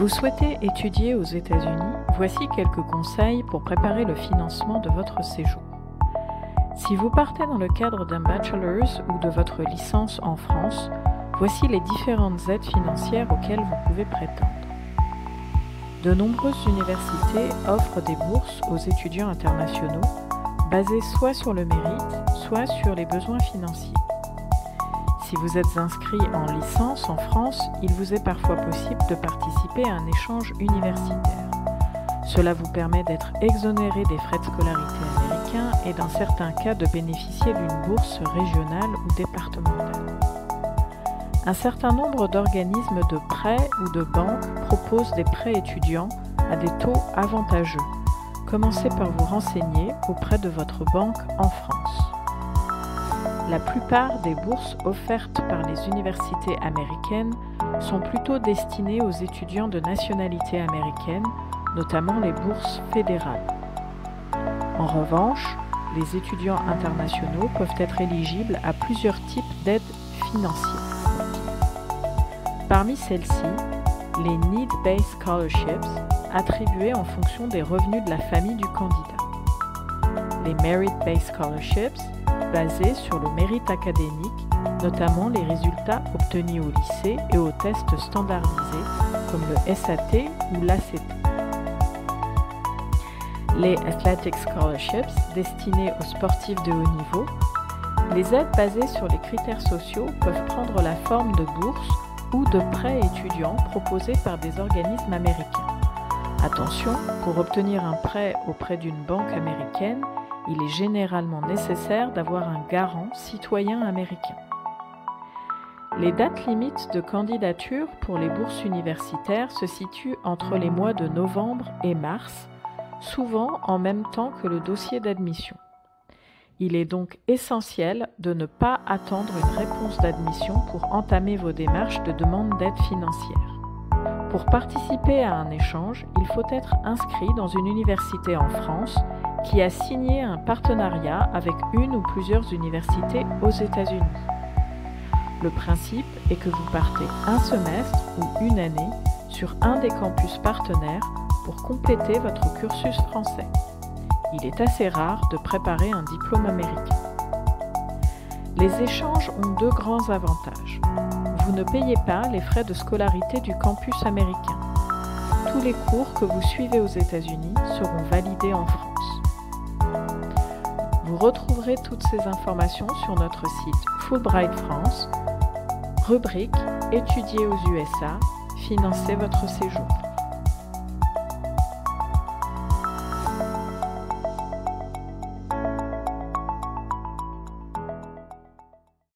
Vous souhaitez étudier aux États-Unis? Voici quelques conseils pour préparer le financement de votre séjour. Si vous partez dans le cadre d'un bachelor's ou de votre licence en France, voici les différentes aides financières auxquelles vous pouvez prétendre. De nombreuses universités offrent des bourses aux étudiants internationaux, basées soit sur le mérite, soit sur les besoins financiers. Si vous êtes inscrit en licence en France, il vous est parfois possible de participer à un échange universitaire. Cela vous permet d'être exonéré des frais de scolarité américains et dans certains cas de bénéficier d'une bourse régionale ou départementale. Un certain nombre d'organismes de prêts ou de banques proposent des prêts étudiants à des taux avantageux. Commencez par vous renseigner auprès de votre banque en France. La plupart des bourses offertes par les universités américaines sont plutôt destinées aux étudiants de nationalité américaine, notamment les bourses fédérales. En revanche, les étudiants internationaux peuvent être éligibles à plusieurs types d'aides financières. Parmi celles-ci, les Need-Based Scholarships, attribuées en fonction des revenus de la famille du candidat. Les Merit-Based Scholarships, basés sur le mérite académique, notamment les résultats obtenus au lycée et aux tests standardisés, comme le SAT ou l'ACT. Les Athletic Scholarships, destinés aux sportifs de haut niveau. Les aides basées sur les critères sociaux peuvent prendre la forme de bourses ou de prêts étudiants proposés par des organismes américains. Attention, pour obtenir un prêt auprès d'une banque américaine, il est généralement nécessaire d'avoir un garant citoyen américain. Les dates limites de candidature pour les bourses universitaires se situent entre les mois de novembre et mars, souvent en même temps que le dossier d'admission. Il est donc essentiel de ne pas attendre une réponse d'admission pour entamer vos démarches de demande d'aide financière. Pour participer à un échange, il faut être inscrit dans une université en France qui a signé un partenariat avec une ou plusieurs universités aux États-Unis. Le principe est que vous partez un semestre ou une année sur un des campus partenaires pour compléter votre cursus français. Il est assez rare de préparer un diplôme américain. Les échanges ont deux grands avantages. Vous ne payez pas les frais de scolarité du campus américain. Tous les cours que vous suivez aux États-Unis seront validés en France. Vous retrouverez toutes ces informations sur notre site Fulbright France, rubrique Étudier aux USA, financer votre séjour.